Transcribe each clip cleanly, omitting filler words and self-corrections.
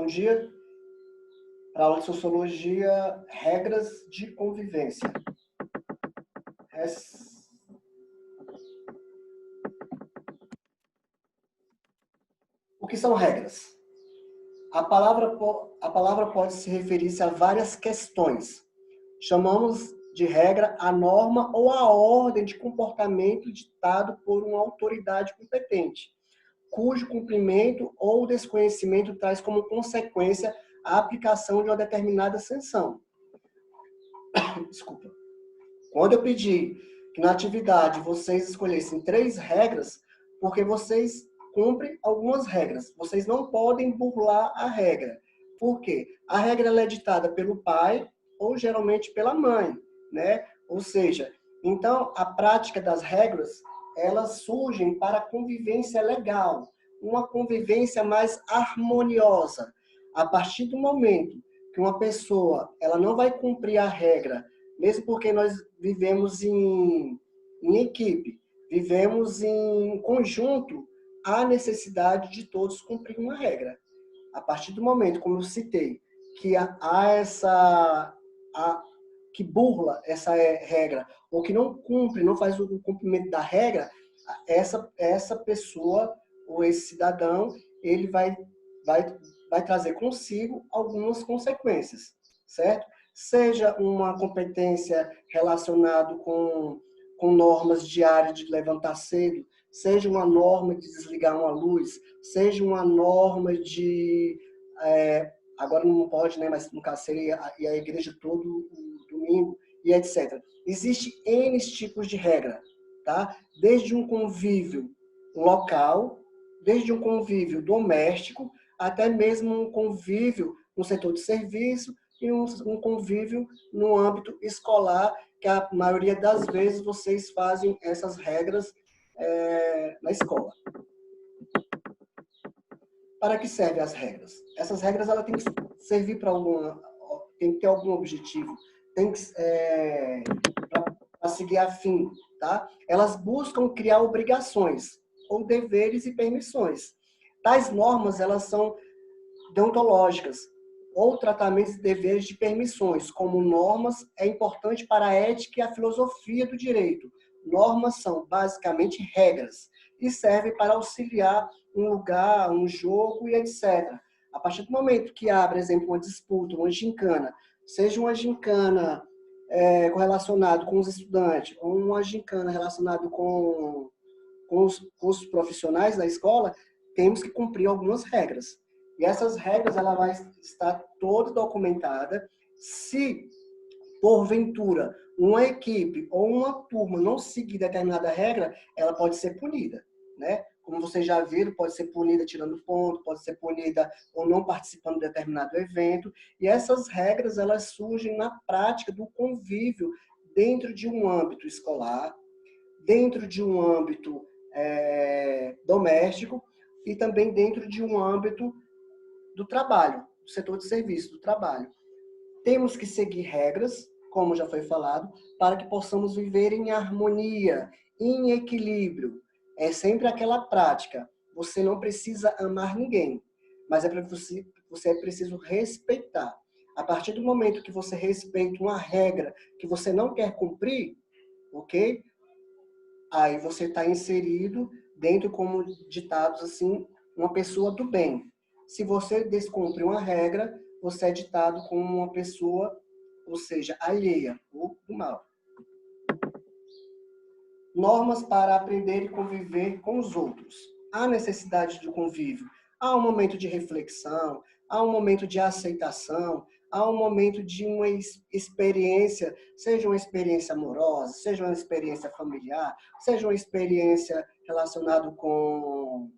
dia. Para a aula de Sociologia, regras de convivência. O que são regras? A palavra pode se referir a várias questões. Chamamos de regra a norma ou a ordem de comportamento ditado por uma autoridade competente, cujo cumprimento ou desconhecimento traz como consequência a aplicação de uma determinada sanção. Desculpa. Quando eu pedi que na atividade vocês escolhessem 3 regras, porque vocês cumprem algumas regras. Vocês não podem burlar a regra. Por quê? A regra ela é ditada pelo pai ou geralmente pela mãe, né? Ou seja, então a prática das regras, elas surgem para a convivência legal, uma convivência mais harmoniosa. A partir do momento que uma pessoa ela não vai cumprir a regra, mesmo porque nós vivemos em equipe, vivemos em conjunto, há necessidade de todos cumprir uma regra. A partir do momento, como eu citei, que que burla essa regra, ou que não cumpre, não faz o cumprimento da regra, essa pessoa, ou esse cidadão, ele vai trazer consigo algumas consequências, certo? Seja uma competência relacionada com normas diárias de levantar cedo, seja uma norma de desligar uma luz, seja uma norma de... agora não pode, né, mas no caso seria a igreja todo o domingo, e etc. Existem N tipos de regra, tá? Desde um convívio local, desde um convívio doméstico, até mesmo um convívio no setor de serviço e um convívio no âmbito escolar, que a maioria das vezes vocês fazem essas regras na escola. Para que servem as regras? Essas regras ela tem que servir para tem que ter algum objetivo, tem que para seguir a fim, tá? Elas buscam criar obrigações ou deveres e permissões. Tais normas elas são deontológicas ou tratamentos de deveres de permissões, como normas é importante para a ética e a filosofia do direito. Normas são basicamente regras e servem para auxiliar um lugar, um jogo e etc. A partir do momento que há, por exemplo, uma disputa, uma gincana, seja uma gincana correlacionada com os estudantes ou uma gincana relacionada com os profissionais da escola, temos que cumprir algumas regras. E essas regras ela vai estar toda documentada. Se, porventura, uma equipe ou uma turma não seguir determinada regra, ela pode ser punida, né? Como vocês já viram, pode ser punida tirando ponto, pode ser punida ou não participando de determinado evento. E essas regras elas surgem na prática do convívio dentro de um âmbito escolar, dentro de um âmbito doméstico e também dentro de um âmbito do trabalho, do setor de serviço, do trabalho. Temos que seguir regras, como já foi falado, para que possamos viver em harmonia, em equilíbrio. É sempre aquela prática. Você não precisa amar ninguém, mas você é preciso respeitar. A partir do momento que você respeita uma regra que você não quer cumprir, ok? Aí você está inserido dentro, como ditados assim, uma pessoa do bem. Se você descumpre uma regra, você é ditado como uma pessoa, ou seja, alheia ou do mal. Normas para aprender e conviver com os outros. Há necessidade de convívio. Há um momento de reflexão, há um momento de aceitação, há um momento de uma experiência, seja uma experiência amorosa, seja uma experiência familiar, seja uma experiência relacionada com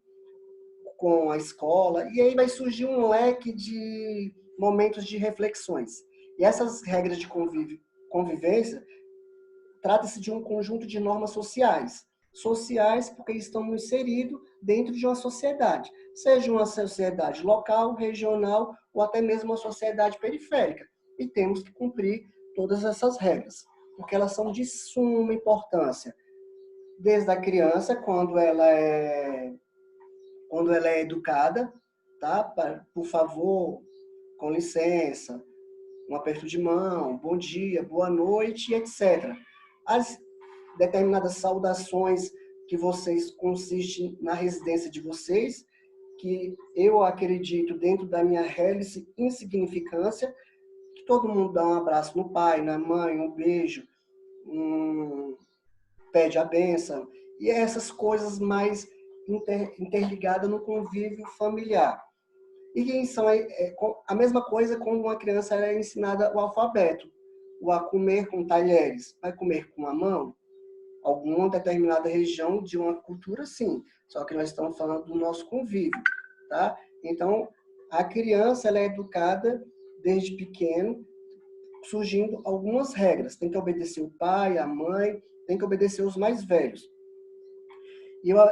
a escola, e aí vai surgir um leque de momentos de reflexões. E essas regras de convivência, trata-se de um conjunto de normas sociais. Sociais porque estão inseridos dentro de uma sociedade, seja uma sociedade local, regional ou até mesmo uma sociedade periférica. E temos que cumprir todas essas regras, porque elas são de suma importância. Desde a criança, quando ela é educada, tá? Por favor, com licença, um aperto de mão, bom dia, boa noite, etc. As determinadas saudações que vocês consistem na residência de vocês, que eu acredito dentro da minha rélice insignificância, que todo mundo dá um abraço no pai, na mãe, um beijo, pede a bênção, e essas coisas mais interligadas no convívio familiar. E são a mesma coisa quando uma criança é ensinada o alfabeto, o a comer com talheres. Vai comer com a mão? Alguma determinada região de uma cultura, sim. Só que nós estamos falando do nosso convívio, tá? Então, a criança ela é educada desde pequeno, surgindo algumas regras. Tem que obedecer o pai, a mãe, tem que obedecer os mais velhos.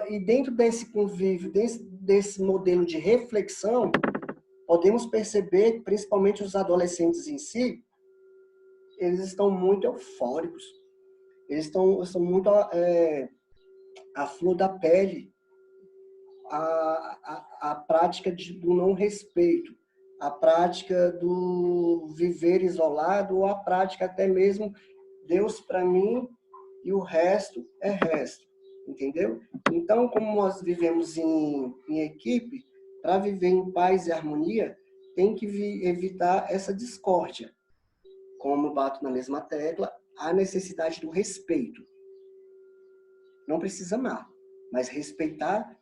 E dentro desse convívio, desse modelo de reflexão, podemos perceber, principalmente os adolescentes em si, eles estão muito eufóricos. Eles estão muito à flor da pele a prática do não respeito, a prática do viver isolado, ou a prática até mesmo Deus para mim e o resto é resto, entendeu? Então, como nós vivemos em equipe, para viver em paz e harmonia, tem que evitar essa discórdia. Como bato na mesma tecla, a necessidade do respeito. Não precisa amar, mas respeitar,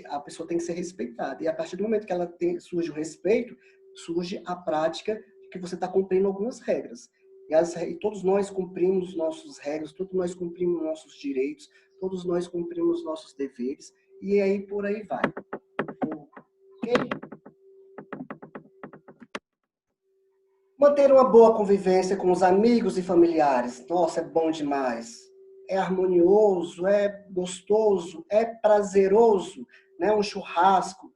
a pessoa tem que ser respeitada. E a partir do momento que surge o respeito, surge a prática de que você está cumprindo algumas regras. E todos nós cumprimos nossos regras, todos nós cumprimos nossos direitos, todos nós cumprimos nossos deveres, e aí por aí vai. Ok? Manter uma boa convivência com os amigos e familiares. Nossa, é bom demais. É harmonioso, é gostoso, é prazeroso, né? Um churrasco.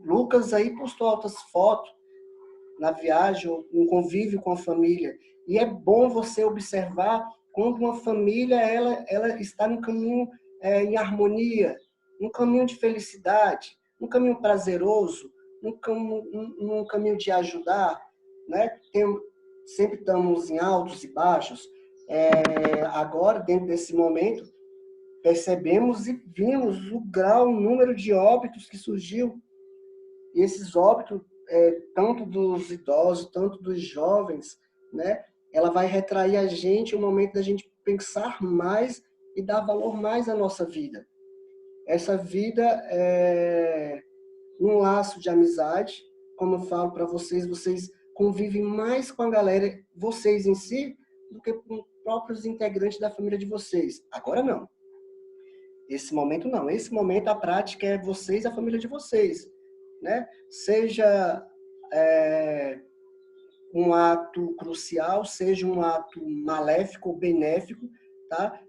Lucas aí postou altas fotos na viagem, um convívio com a família. E é bom você observar quando uma família ela está no caminho em harmonia, num caminho de felicidade, num caminho prazeroso, num caminho de ajudar, né? Sempre estamos em altos e baixos. Agora, dentro desse momento, percebemos e vimos o número de óbitos que surgiu. E esses óbitos, tanto dos idosos, tanto dos jovens, né? Ela vai retrair a gente o momento da gente pensar mais e dar valor mais à nossa vida. Essa vida é um laço de amizade, como eu falo para vocês convivem mais com a galera, vocês em si, do que com os próprios integrantes da família de vocês. Agora não. Esse momento não. Esse momento a prática é vocês e a família de vocês, né? Seja um ato crucial, seja um ato maléfico ou benéfico, tá?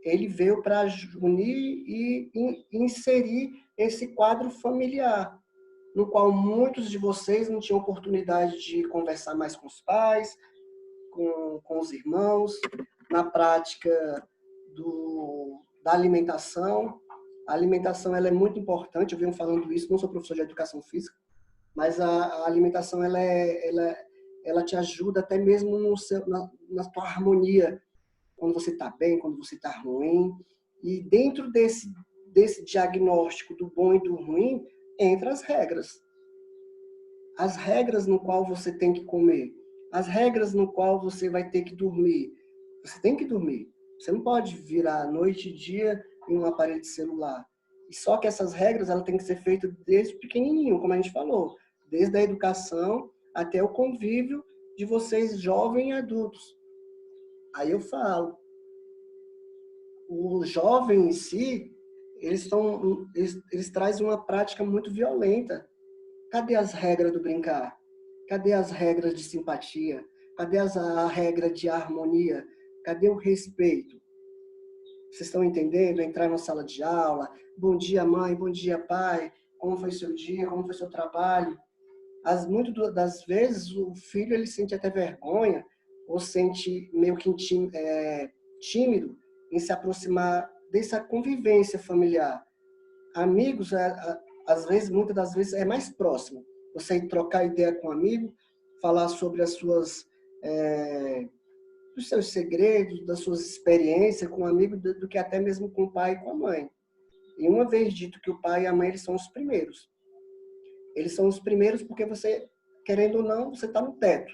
Ele veio para unir e inserir esse quadro familiar, no qual muitos de vocês não tinham oportunidade de conversar mais com os pais, com os irmãos, na prática da alimentação. A alimentação ela é muito importante, eu venho falando isso, não sou professor de educação física, mas a alimentação ela te ajuda até mesmo na tua harmonia, quando você está bem, quando você está ruim. E dentro desse diagnóstico do bom e do ruim, entra as regras. As regras no qual você tem que comer. As regras no qual você vai ter que dormir. Você tem que dormir. Você não pode virar noite e dia em um aparelho celular. E só que essas regras ela tem que ser feitas desde pequenininho, como a gente falou. Desde a educação até o convívio de vocês jovens e adultos. Aí eu falo, o jovem em si, eles trazem uma prática muito violenta. Cadê as regras do brincar? Cadê as regras de simpatia? Cadê a regra de harmonia? Cadê o respeito? Vocês estão entendendo? Entrar na sala de aula, bom dia mãe, bom dia pai, como foi seu dia, como foi seu trabalho? Muitas das vezes o filho ele sente até vergonha ou sente meio que tímido em se aproximar dessa convivência familiar. Amigos, às vezes, muitas das vezes, é mais próximo. Você ir trocar ideia com um amigo, falar sobre os seus segredos, das suas experiências com um amigo, do que até mesmo com o pai e com a mãe. E uma vez dito que o pai e a mãe eles são os primeiros. Eles são os primeiros porque você, querendo ou não, você está no teto,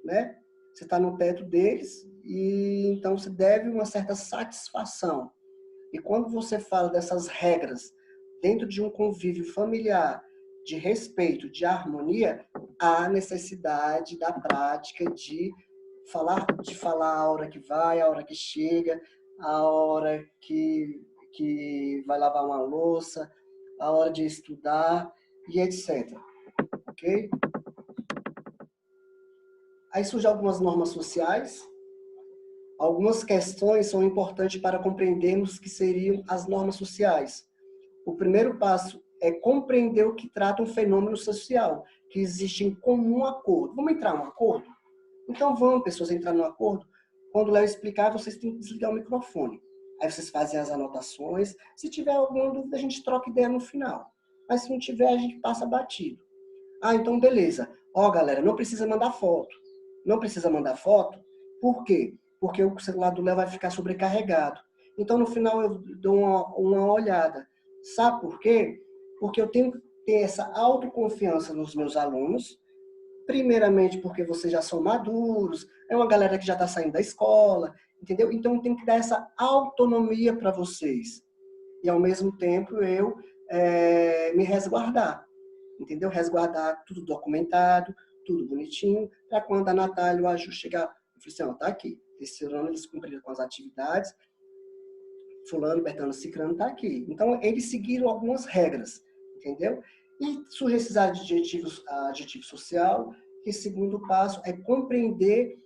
né? Você está no teto deles e então você deve uma certa satisfação. E quando você fala dessas regras dentro de um convívio familiar, de respeito, de harmonia, há necessidade da prática de falar a hora que vai, a hora que chega, a hora que vai lavar uma louça, a hora de estudar e etc. Ok? Aí surgem algumas normas sociais. Algumas questões são importantes para compreendermos o que seriam as normas sociais. O primeiro passo é compreender o que trata um fenômeno social, que existe em comum acordo. Vamos entrar em um acordo? Então vamos, pessoas, entrar num acordo. Quando o Léo explicar, vocês têm que desligar o microfone. Aí vocês fazem as anotações. Se tiver alguma dúvida, a gente troca ideia no final. Mas se não tiver, a gente passa batido. Ah, então beleza. Ó, galera, não precisa mandar foto. Não precisa mandar foto. Por quê? Porque o celular do Léo vai ficar sobrecarregado. Então, no final, eu dou uma olhada. Sabe por quê? Porque eu tenho que ter essa autoconfiança nos meus alunos. Primeiramente, porque vocês já são maduros. É uma galera que já está saindo da escola. Entendeu? Então, eu tenho que dar essa autonomia para vocês. E, ao mesmo tempo, eu me resguardar. Entendeu? Resguardar tudo documentado, tudo bonitinho, para quando a Natália e o Aju chegar, eu falei assim, ó, tá aqui. Esse ano eles cumpriram com as atividades, fulano, Bertano, Cicrano tá aqui. Então, eles seguiram algumas regras, entendeu? E surge esses adjetivo social, que segundo passo é compreender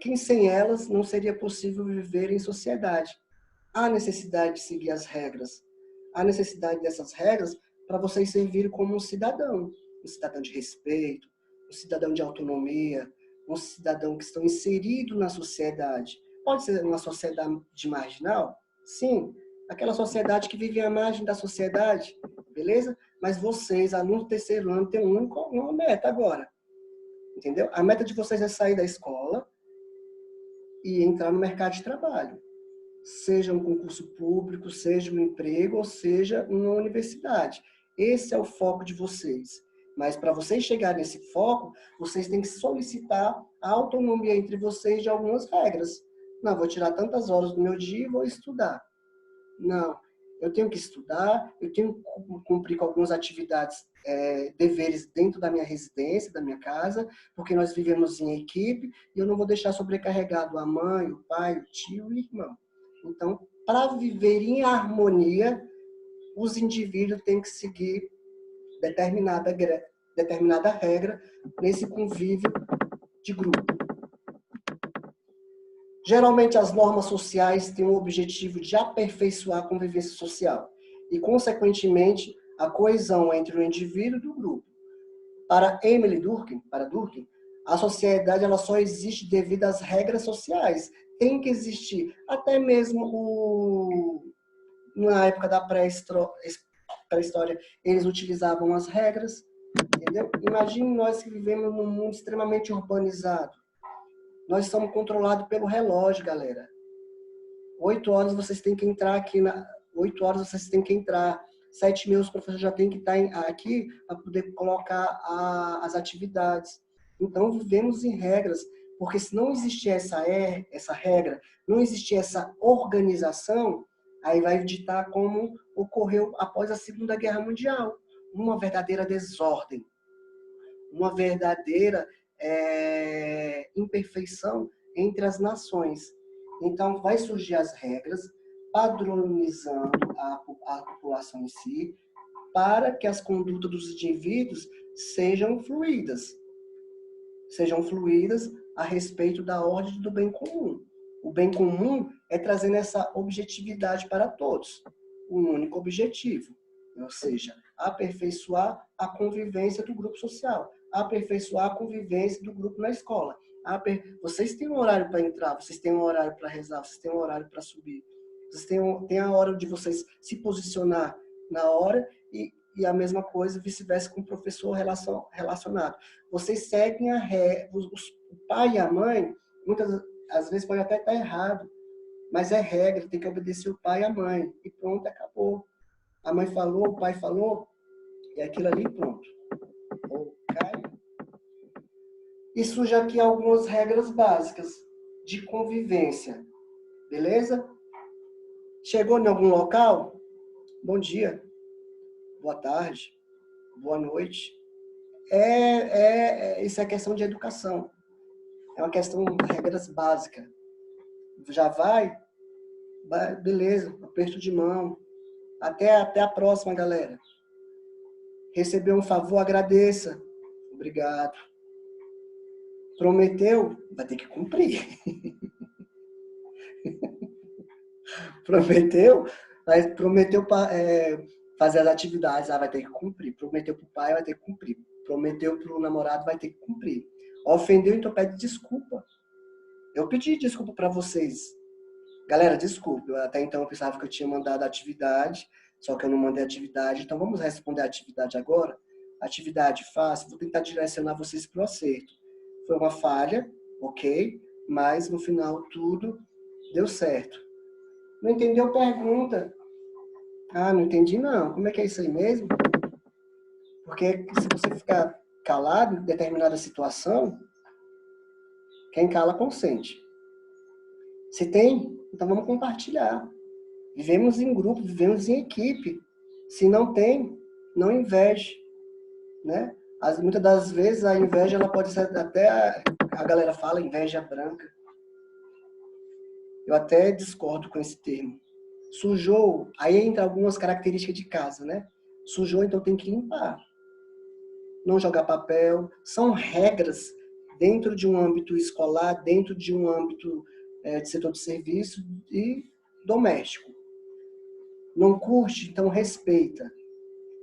que sem elas não seria possível viver em sociedade. Há necessidade de seguir as regras. Há necessidade dessas regras para vocês servirem como um cidadão de respeito, um cidadão de autonomia, um cidadão que estão inserido na sociedade. Pode ser uma sociedade marginal? Sim, aquela sociedade que vive à margem da sociedade, beleza? Mas vocês, alunos do terceiro ano, têm uma meta agora, entendeu? A meta de vocês é sair da escola e entrar no mercado de trabalho. Seja um concurso público, seja um emprego, ou seja uma universidade. Esse é o foco de vocês. Mas para vocês chegarem nesse foco, vocês têm que solicitar a autonomia entre vocês de algumas regras. Não, vou tirar tantas horas do meu dia e vou estudar. Não, eu tenho que estudar, eu tenho que cumprir com algumas atividades, deveres dentro da minha residência, da minha casa, porque nós vivemos em equipe e eu não vou deixar sobrecarregado a mãe, o pai, o tio e o irmão. Então, para viver em harmonia, os indivíduos têm que seguir determinada regra nesse convívio de grupo. Geralmente, as normas sociais têm o objetivo de aperfeiçoar a convivência social e, consequentemente, a coesão entre o indivíduo e o grupo. Para Durkheim, a sociedade ela só existe devido às regras sociais. Tem que existir. Até mesmo na época da pré-história, eles utilizavam as regras. Entendeu? Imagine nós que vivemos num mundo extremamente urbanizado. Nós somos controlados pelo relógio, galera. 8 horas vocês têm que entrar aqui. 8 horas vocês têm que entrar. 7 mil os professores já têm que estar aqui para poder colocar as atividades. Então, vivemos em regras, porque se não existir essa regra, não existir essa organização, aí vai ditar como ocorreu após a Segunda Guerra Mundial. Uma verdadeira desordem. Uma verdadeira imperfeição entre as nações. Então, vai surgir as regras, padronizando a população em si, para que as condutas dos indivíduos sejam fluídas. Sejam fluídas a respeito da ordem do bem comum. O bem comum é trazendo essa objetividade para todos. Um único objetivo. Ou seja, aperfeiçoar a convivência do grupo social. Aperfeiçoar a convivência do grupo na escola. Vocês têm um horário para entrar, vocês têm um horário para rezar, vocês têm um horário para subir. Vocês têm a hora de vocês se posicionar na hora e e a mesma coisa vice-versa com o professor relacionado. Vocês seguem o pai e a mãe, muitas às vezes pode até estar errado, mas é regra, tem que obedecer o pai e a mãe. E pronto, acabou. A mãe falou, o pai falou, e aquilo ali pronto. Ok? E surge aqui algumas regras básicas de convivência. Beleza? Chegou em algum local? Bom dia, boa tarde, boa noite. Isso é questão de educação. É uma questão de regras básicas. Já vai? Beleza, aperto de mão. Até a próxima, galera. Recebeu um favor, agradeça. Obrigado. Prometeu? Vai ter que cumprir. Prometeu? Mas prometeu fazer as atividades, vai ter que cumprir. Prometeu para o pai, vai ter que cumprir. Prometeu para o namorado, vai ter que cumprir. Ofendeu, então pede desculpa. Eu pedi desculpa para vocês. Galera, desculpa. Até então eu pensava que eu tinha mandado a atividade, só que eu não mandei a atividade. Então vamos responder a atividade agora. Atividade fácil, vou tentar direcionar vocês para o acerto. Foi uma falha, ok, mas no final tudo deu certo. Não entendeu? Pergunta. Ah, não entendi não. Como é que é isso aí mesmo? Porque se você ficar calado em determinada situação, quem cala consente. Se tem, então vamos compartilhar. Vivemos em grupo, vivemos em equipe. Se não tem, não inveje, né? Muitas das vezes a inveja ela pode ser até a galera fala inveja branca. Eu até discordo com esse termo. Sujou, aí entra algumas características de casa, né? Sujou, então tem que limpar. Não jogar papel. São regras dentro de um âmbito escolar, dentro de um âmbito de setor de serviço e doméstico. Não curte, então respeita.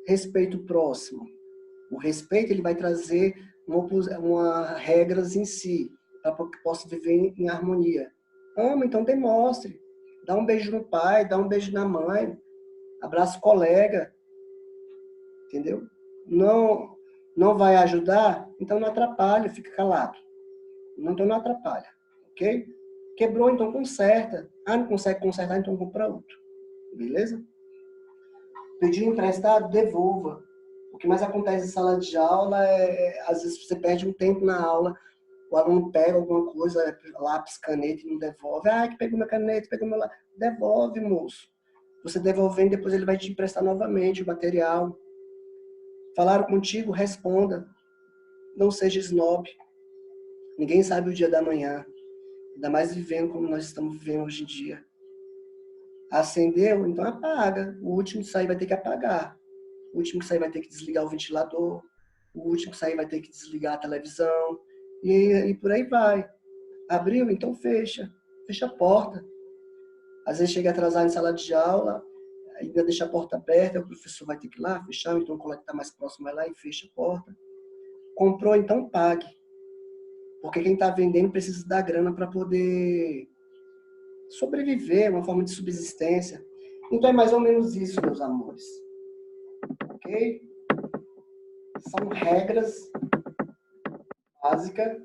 Respeita o próximo. O respeito ele vai trazer regras em si, para que possa viver em harmonia. Ama, então demonstre. Dá um beijo no pai, dá um beijo na mãe, abraça o colega. Entendeu? Não vai ajudar? Então não atrapalha, fica calado. Então não atrapalha, ok? Quebrou, então conserta. Ah, não consegue consertar, então compra outro. Beleza? Pediu emprestado, devolva. O que mais acontece em sala de aula às vezes você perde um tempo na aula, o aluno pega alguma coisa, lápis, caneta e não devolve. Ah, que pegou minha caneta, pegou meu lápis. Devolve, moço. Você devolvendo, depois ele vai te emprestar novamente o material. Falaram contigo, responda. Não seja snob. Ninguém sabe o dia da manhã. Ainda mais vivendo como nós estamos vivendo hoje em dia. Acendeu? Então apaga. O último que sair vai ter que apagar. O último que sair vai ter que desligar o ventilador. O último que sair vai ter que desligar a televisão. E por aí vai. Abriu? Então fecha. Fecha a porta. Às vezes chega atrasado em sala de aula, ainda deixa a porta aberta, o professor vai ter que ir lá fechar, então o colega que está mais próximo vai lá e fecha a porta. Comprou, então pague. Porque quem está vendendo precisa dar grana para poder sobreviver, uma forma de subsistência. Então é mais ou menos isso, meus amores. Ok? São regras básicas